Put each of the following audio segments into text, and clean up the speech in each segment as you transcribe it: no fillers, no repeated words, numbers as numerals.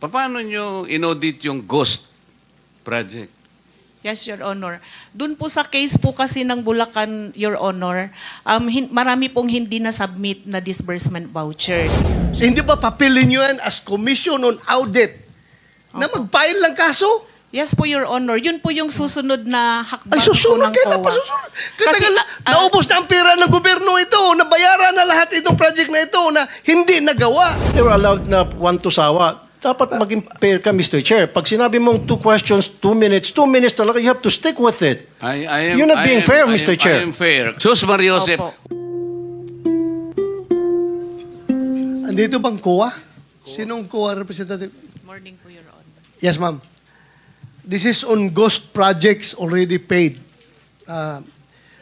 Paano nyo inaudit yung ghost project? Yes, Your Honor. Doon po sa case po kasi ng Bulacan, Your Honor, marami pong hindi na-submit na disbursement vouchers. So, hindi ba papilin nyo yan as Commission on Audit na mag-file lang kaso? Yes po, Your Honor. Yun po yung susunod na hakbang Ay, susunod. po ng Kailan COA. pa susunod? Kasi, naubos na ang pera ng gobyerno ito, nabayaran na lahat itong project na ito na hindi nagawa. They were allowed na one to sawa. Dapat maging fair ka, Mr. Chair. Pag sinabi mong 2 questions, 2 minutes talaga, you have to stick with it. You're not being fair, Mr. Chair. I am fair. Sus Mariosep. Opo. Andito bang COA? Sinong COA representative? Morning po, Your Honor. Yes, ma'am. This is on ghost projects already paid.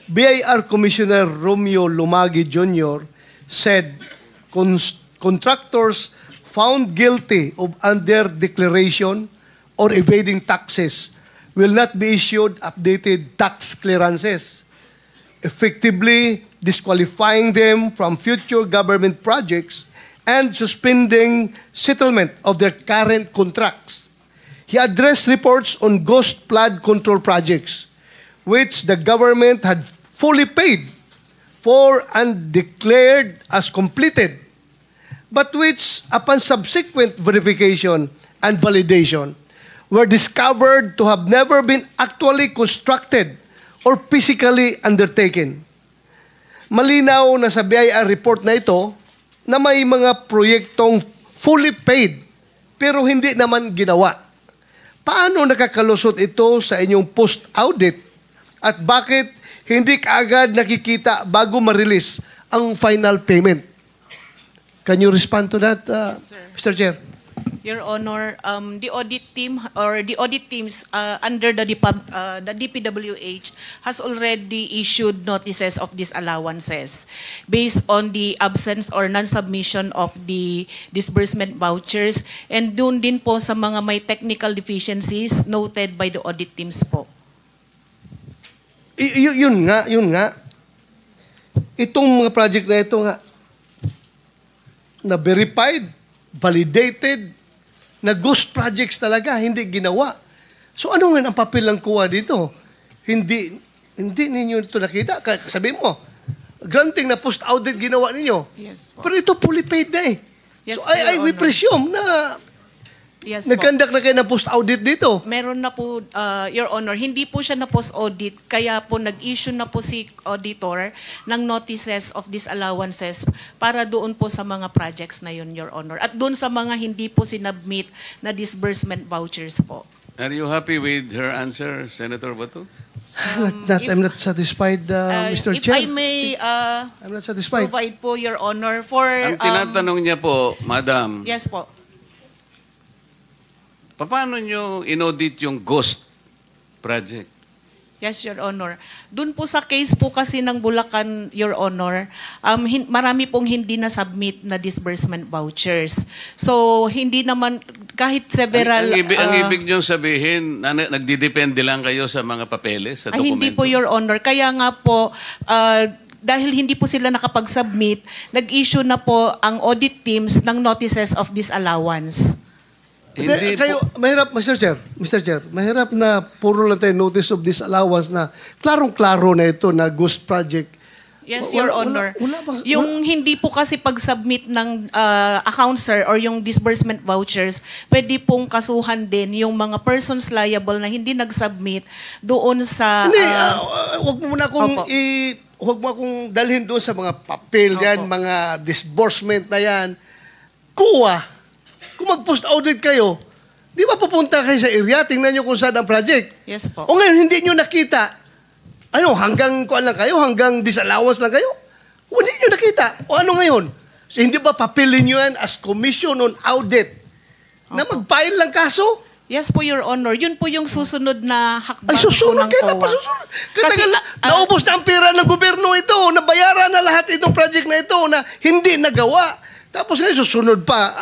BIR Commissioner Romeo Lumagi Jr. said contractors found guilty of under-declaration or evading taxes will not be issued updated tax clearances, effectively disqualifying them from future government projects and suspending settlement of their current contracts. He addressed reports on ghost flood control projects, which the government had fully paid for and declared as completed, but which, upon subsequent verification and validation, were discovered to have never been actually constructed or physically undertaken. Malinaw na sa BIR report na ito na may mga proyektong fully paid pero hindi naman ginawa. Paano nakakalusot ito sa inyong post-audit at bakit hindi kaagad nakikita bago ma-release ang final payment? Can you respond to that, Yes, sir. Mr. Chair? Your Honor, the audit team or the audit teams under the DPWH has already issued notices of disallowances based on the absence or non-submission of the disbursement vouchers, and doon din po sa mga may technical deficiencies noted by the audit teams po. Yun nga. Itong mga project na ito nga, na verified, validated, na ghost projects talaga, hindi ginawa. So ano nga ang papel ng COA dito? Hindi ninyo ito nakita. Sabi mo, granting na post-audit ginawa ninyo. Yes po. Pero ito fully paid na eh. Yes So po, Your we Honor. presume na Yes po. nag-conduct na kayo ng post-audit dito. Meron na po, Your Honor, hindi po siya na post-audit, kaya po nag-issue na po si auditor ng notices of disallowances para doon po sa mga projects na yun, Your Honor. At doon sa mga hindi po sinubmit na disbursement vouchers po. Are you happy with her answer, Senator Bato? I'm not satisfied, Mr. If Chair. I may I'm not satisfied. provide po, Your Honor, for... Ang tinatanong niya po, Madam, Yes po. paano nyo inaudit yung ghost project? Yes, Your Honor. Doon po sa case po kasi ng Bulacan, Your Honor, marami pong hindi na-submit na disbursement vouchers. So, hindi naman, kahit several... Ang ibig nyo sabihin, nagdidepende lang kayo sa mga papeles, sa dokumento? Hindi po, Your Honor. Kaya nga po, dahil hindi po sila nakapag-submit, nag-issue na po ang audit teams ng notices of disallowance. Hindi Kayo, mahirap, Mr. Chair, mahirap na puro lang tayo notice of disallowance na klarong-klaro na ito na ghost project. Yes, Wala- Your wala- Honor. wala Yung hindi po kasi pag-submit ng account, sir, or yung disbursement vouchers, pwede pong kasuhan din yung mga persons liable na hindi nag-submit doon sa... Hindi, wag mo muna Opo. huwag mo akong dalhin doon sa mga papel yan, Opo. mga disbursement na yan. COA, kung mag-post-audit kayo, di ba pupunta kayo sa area, tingnan nyo kung saan ang project. Yes po. O ngayon, hindi nyo nakita, hanggang kuan lang kayo, hanggang disallowance lang kayo? O hindi nyo nakita. O ano ngayon? So, hindi ba papilin nyo yan as Commission on Audit na mag-file lang kaso? Yes po, Your Honor. Yun po yung susunod na hakbang Ay, po susunod. ng Kailan COA. pa susunod? Kasi, Naubos na ang pera ng gobyerno ito. Nabayaran na lahat itong project na ito na hindi nagawa. Tapos ngayon, susunod pa.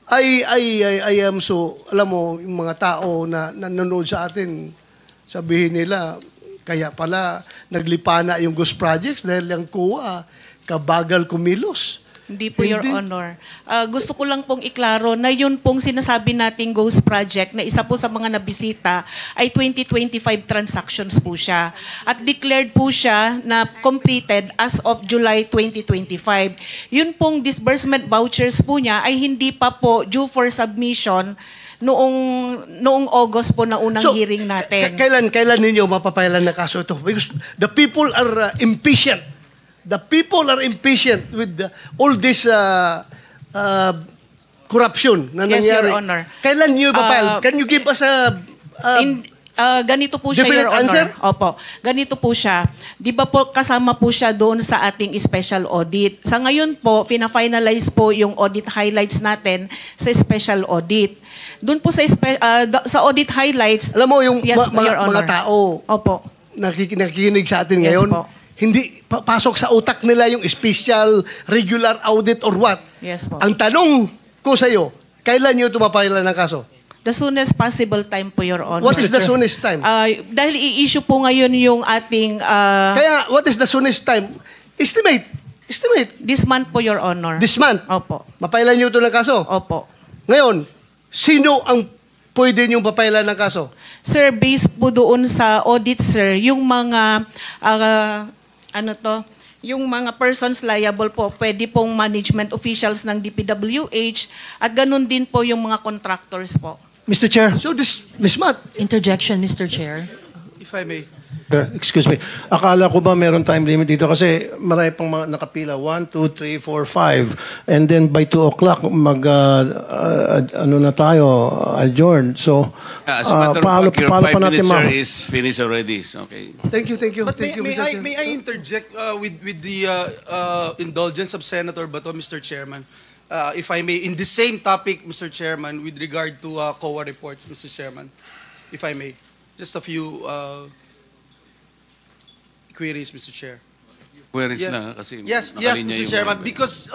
I am so, alam mo, yung mga tao na nanonood sa atin, sabihin nila, kaya pala naglipana yung ghost projects dahil yung COA, kabagal kumilos. Hindi po, Your Honor. Gusto ko lang pong iklaro na yun pong sinasabi nating Ghost Project na isa po sa mga nabisita ay 2025 transactions po siya. At declared po siya na completed as of July 2025. Yun pong disbursement vouchers po niya ay hindi pa po due for submission noong August po na unang hearing natin. Kailan ninyo mapapailan na kaso ito? Because the people are impatient. The people are impatient with all this corruption na Yes, nangyari. Your Honor. Kailan niyo ipapile? Can you give us a ganito po siya, different Your Honor. answer? Opo. Ganito po siya. Di ba po kasama po siya doon sa ating special audit. Sa ngayon po, fina-finalize po yung audit highlights natin sa special audit. Doon po sa audit highlights, alam mo, yung yes, Your Honor. mga tao Opo. nakikinig sa atin Yes ngayon, po. hindi pasok sa utak nila yung special, regular audit or what. Yes po. Ang tanong ko sa iyo, kailan niyo tumapailan ng kaso? The soonest possible time po, Your Honor. What is the soonest time? Dahil i-issue po ngayon yung ating Kaya, what is the soonest time? Estimate. this month po, Your Honor. This month. Opo. Mapailan niyo ito ng kaso? Opo. Ngayon, sino ang pwede niyong papailan ng kaso? Sir, based po doon sa audit, sir, yung mga yung mga persons liable po, pwede pong management officials ng DPWH at ganun din po yung mga contractors po. Mr. Chair. So this month, Interjection, Mr. Chair. If I may. Sir, excuse me. Akala ko ba meron time limit dito? Kasi marami pang mga nakapila. 1, 2, 3, 4, 5. And then by 2 o'clock, ano na tayo, adjourn. So, As a matter of paano fact, your pa 5 natin minutes, sir, is finished already. So, okay. thank you. But Thank you, Mr. Chair. may I interject with the indulgence of Senator Bato, Mr. Chairman? If I may, in the same topic, Mr. Chairman, with regard to COA reports, Mr. Chairman, if I may, just a few queries, Mr. Chair. Queries Yeah. na kasi Yes, nakalinya Mr. yung Chairman, mga- because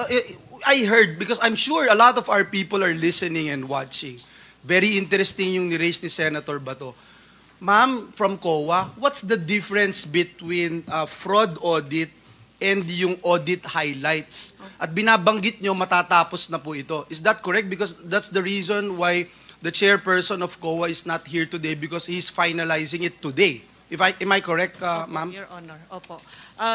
I heard, because I'm sure a lot of our people are listening and watching. Very interesting yung ni-raise ni Senator Bato. Ma'am, from COA, what's the difference between fraud audit and yung audit highlights? At binabanggit nyo, matatapos na po ito. Is that correct? Because that's the reason why the chairperson of COA is not here today, because he's finalizing it today. Am I correct, ma'am? Your Honor, opo.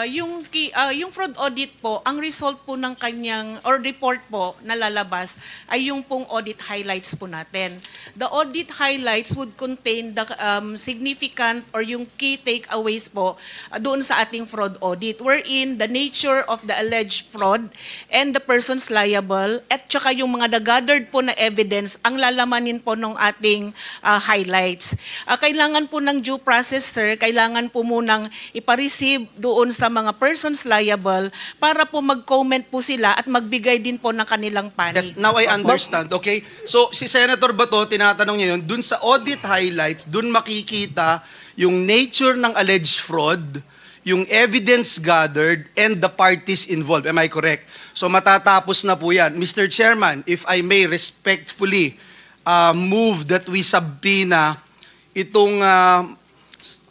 Yung fraud audit po, ang result po ng kanyang, or report po na lalabas, ay yung pong audit highlights po natin. The audit highlights would contain the significant or yung key takeaways po doon sa ating fraud audit, wherein the nature of the alleged fraud and the persons liable, at saka yung mga gathered po na evidence, ang lalamanin po ng ating highlights. Kailangan po ng due process, sir, kailangan po munang ipareceive doon sa mga persons liable para po mag-comment po sila at magbigay din po ng kanilang panig. Yes, now I understand. Okay? So, si Senator Bato, tinatanong niya yun, dun sa audit highlights, dun makikita yung nature ng alleged fraud, yung evidence gathered, and the parties involved. Am I correct? So, matatapos na po yan. Mr. Chairman, if I may respectfully move that we subpoena itong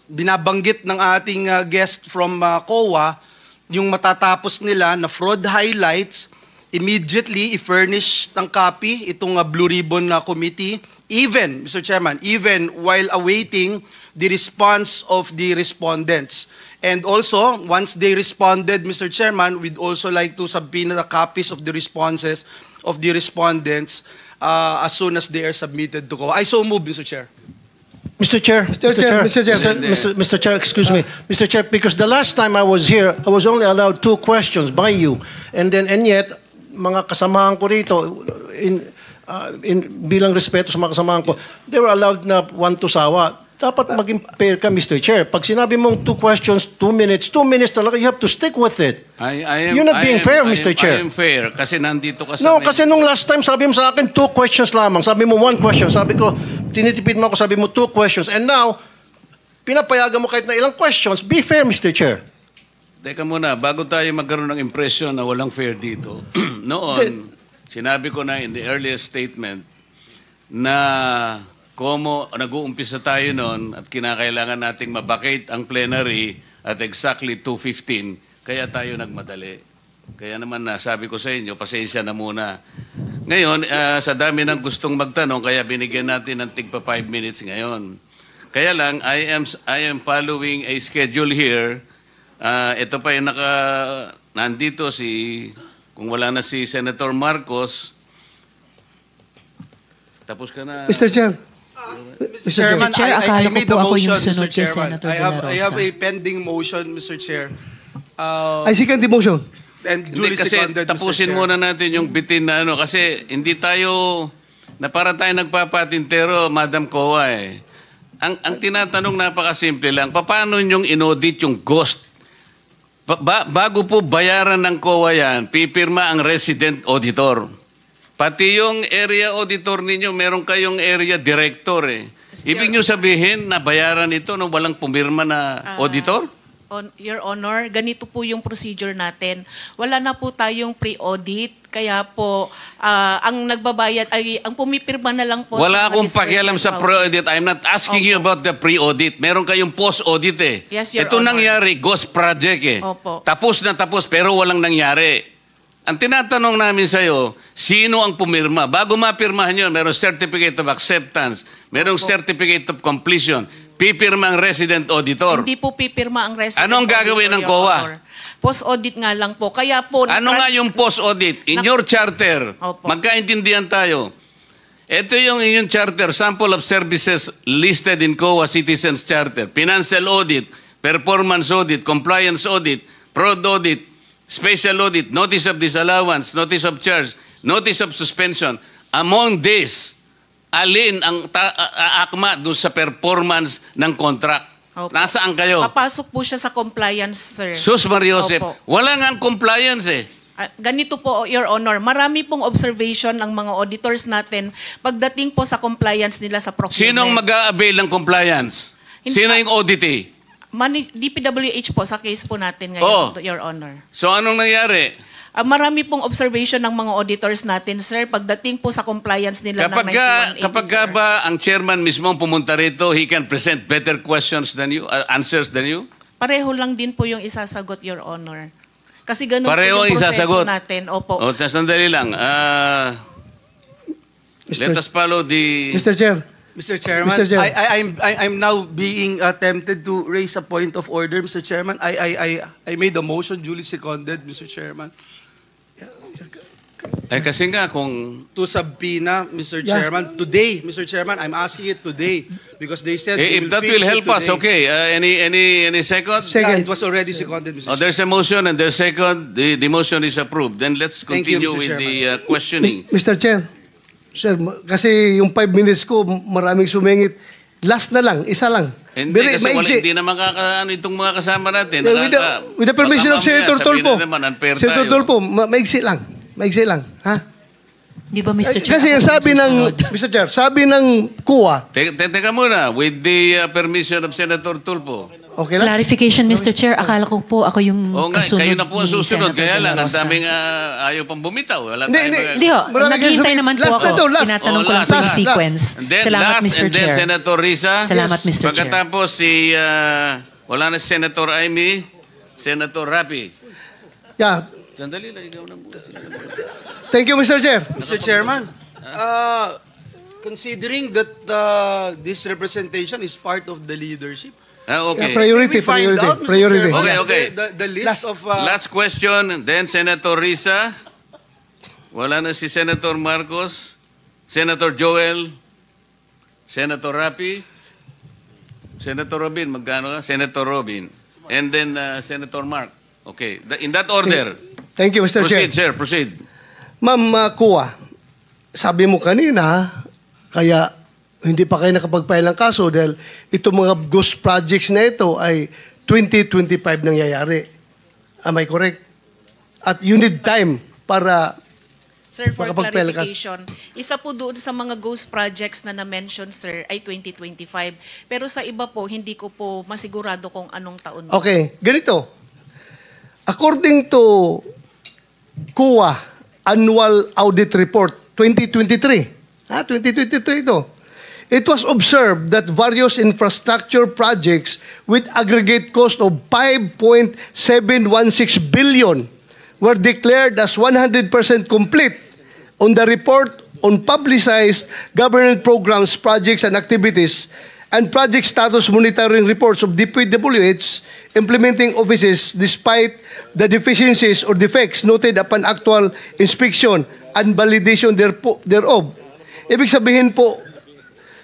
binabanggit ng ating guest from COA, yung matatapos nila na fraud highlights, immediately i-furnish ng copy itong Blue Ribbon committee, even, Mr. Chairman, even while awaiting the response of the respondents. And also, once they responded, Mr. Chairman, we'd also like to subpoena the copies of the responses of the respondents as soon as they are submitted to COA. I so move, Mr. Chair. Mr. Chair, Mr. Chair, excuse me. Mr. Chair, because the last time I was here, I was only allowed 2 questions by you. And yet, mga kasamahan ko rito, bilang respeto sa mga kasamahan ko, they were allowed na 1 to sawa. Dapat maging fair ka, Mr. Chair. Pag sinabi mong 2 questions, 2 minutes talaga, you have to stick with it. You're not being fair, Mr. Chair. I am fair kasi nandito ka sa... No, kasi nung last time, sabi mo sa akin, 2 questions lamang. Sabi mo 1 question. Sabi ko, tinitipid mo ako, sabi mo 2 questions. And now, pinapayagan mo kahit na ilang questions. Be fair, Mr. Chair. Teka muna, bago tayo magkaroon ng impression na walang fair dito, noon, sinabi ko na in the earliest statement na nag-uumpisa tayo noon at kinakailangan nating mabakate ang plenary at exactly 2:15, kaya tayo nagmadali. Kaya naman sabi ko sa inyo, pasensya na muna. Ngayon, sa dami ng gustong magtanong, kaya binigyan natin ng tigpa 5 minutes ngayon. Kaya lang, I am following a schedule here. Ito pa yung nandito kung wala na si Senator Marcos, tapos ka na. Mr. Chair. Mr. Chairman, Chair, I akala ko made po a ako motion, yung sunod Mr. kay Chairman. Senator De La I have Rosa. a pending motion, Mr. Chair. I second the motion. And Hindi, duly kasi seconded, Mr. tapusin Chair. muna natin yung bitin na kasi hindi tayo, na para tayo nagpapatintero, Madam Kowa eh. Ang tinatanong napakasimple lang, paano nyong inaudit yung ghost? Bago po bayaran ng COA yan, pipirma ang resident auditor. Pati yung area auditor ninyo, meron kayong area director eh. Ibig nyo sabihin na bayaran ito nung walang pumirma na auditor? Your Honor, ganito po yung procedure natin. Wala na po tayong pre-audit, kaya po ang nagbabayad ay ang pumipirma na lang po. Wala sa akong discretion pakialam sa power. pre-audit. I'm not asking you about the pre-audit. Meron kayong post-audit eh. Yes, Your Ito Honor. nangyari, ghost project eh. Opo. Tapos na tapos pero walang nangyari. Ang tinatanong namin sa'yo, sino ang pumirma? Bago mapirmahan yun, meron certificate of acceptance, merong certificate of completion, pipirma ang resident auditor. Hindi po pipirma ang resident Anong gagawin ng auditor, COA? Your Honor. Post-audit nga lang po. Kaya po... Ano nga yung post-audit? In your charter, Opo. magkaintindihan tayo. Ito yung inyong charter, sample of services listed in COA Citizens Charter. Financial audit, performance audit, compliance audit, fraud audit, special audit, notice of disallowance, notice of charge, notice of suspension. Among these, alin ang akma doon sa performance ng contract? Opo. Nasaan kayo? Papasok po siya sa compliance, sir. Sus Mariosep, Opo. wala nga ang compliance eh. Ganito po, Your Honor, marami pong observation ng mga auditors natin pagdating po sa compliance nila sa procurement. Sinong mag-a-avail ng compliance? Hindi Sino pa- yung auditee? DPWH po sa case po natin Oh. ngayon, Your Honor. So anong nangyari? Marami pong observation ng mga auditors natin, sir, pagdating po sa compliance nila ng 9184. Kapag ba ang chairman mismo pumunta rito, he can present better questions than you, answers than you? Pareho lang din po yung isasagot, Your Honor. Kasi ganun Pareho po ang yung proseso isasagot. natin. Opo. O, sandali lang. Let us follow the... Mr. Chair. Mr. Chairman, Mr. Chair. I'm now being tempted to raise a point of order, Mr. Chairman. I made a motion duly seconded, Mr. Chairman, kasi nga kung... to subpoena, Mr. Yeah. Chairman, today, Mr. Chairman. I'm asking it today because they said they if will that finish will it help us, today. okay. Any second? Second. Yeah, it was already seconded, Mr. Oh, there's a motion and there's second. The motion is approved. Then let's Thank you, continue Mr. with the questioning. Mr. Chair. Sir, kasi yung 5 minutes ko, maraming sumingit. Last na lang, isa lang. Hindi, kasi maigsi. hindi na makakaano itong mga kasama natin. With the permission of Senator Tolpo. Senator Tolpo, maigsi lang. Maigsi lang. Ha? Di ba, Mr. Chair? Kasi ako sabi yung ng, susunod? Mr. Chair, sabi ng COA, Teka muna, with the permission of Senator Tulfo. okay lang? Clarification, Mr. Chair. Akala ko po ako yung Oo nga, kasunod kayo na po ang ni susunod. Senator Kaya De La lang, ang Rosa. daming ayaw pang bumitaw. Wala Hindi, tayong hindi. mga- Hindi ho, Marami naghihintay kayo naman po last ako. na to, last. Tinatanong ko Oh, lang po yung last. sequence. And then Salamat, last, Mr. and then Chair. Senator Risa. Salamat, Mr. Chair. Pagkatapos wala na si Senator Amy, Senator Rapi. Yeah. Sandali lang, ikaw na muna. Thank you, Mr. Chair. Mr. Chairman, considering that this representation is part of the leadership, Okay. Yeah, priority, we find priority, out, Mr. priority. Chairman, Okay. the list of... Last question, then Senator Risa. Wala na si Senator Marcos, Senator Joel, Senator Rapi, Senator Robin, magkano ka? Senator Robin. And then Senator Mark. Okay. In that order. Thank you, Mr. Chair. Proceed, sir. Proceed. Ma'am COA, sabi mo kanina, kaya hindi pa kayo nakapag-file ng kaso dahil itong mga ghost projects na ito ay 2025 nangyayari. Am I correct? At you need time para... Sir, for Makapag-file ka. clarification, isa po doon sa mga ghost projects na na-mention, sir, ay 2025. Pero sa iba po, hindi ko po masigurado kung anong taon. Okay, ganito. According to COA Annual Audit Report 2023, 2023 ito, it was observed that various infrastructure projects with aggregate cost of 5.716 billion were declared as 100% complete on the report on publicized government programs, projects, and activities, and project status monitoring reports of DPWH implementing offices despite the deficiencies or defects noted upon actual inspection and validation thereof. Ibig sabihin po,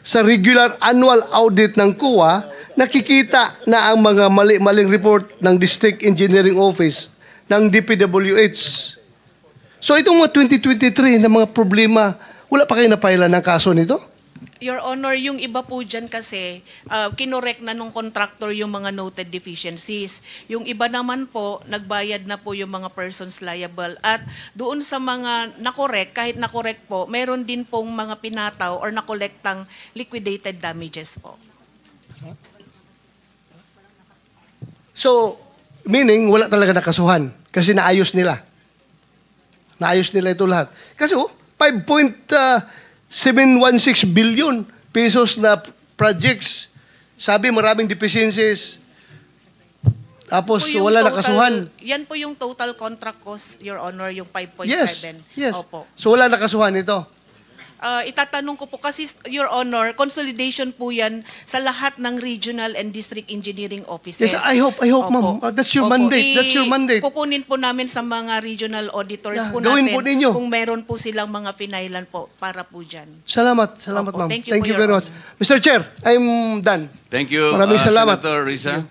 sa regular annual audit ng COA, nakikita na ang mga mali-maling report ng District Engineering Office ng DPWH. So itong mga 2023 na mga problema, wala pa kayo napailan ng kaso nito? Your Honor, yung iba po dyan kasi, kinorek na nung contractor yung mga noted deficiencies. Yung iba naman po, nagbayad na po yung mga persons liable. At doon sa mga nakorek, kahit nakorek po, meron din pong mga pinataw or nakolektang liquidated damages po. So, meaning, wala talaga nakasuhan kasi naayos nila. Naayos nila ito lahat. Kasi 5.716 billion pesos na projects. Sabi maraming deficiencies. Tapos Po yung wala total- nakasuhan. Yan po yung total contract cost, Your Honor, yung 5.7. Yes. Opo. So wala nakasuhan ito. Itatanong ko po kasi, Your Honor, consolidation po yan sa lahat ng regional and district engineering offices. Yes, I hope, Opo. ma'am. That's your mandate. That's your mandate. Kukunin po namin sa mga regional auditors Yeah, po gawin natin po ninyo. kung meron po silang mga finailan po para po dyan. Salamat Opo. ma'am. Thank you po, you Your very much. Honor. Mr. Chair, I'm done. Thank you, Maraming salamat. Senator Risa.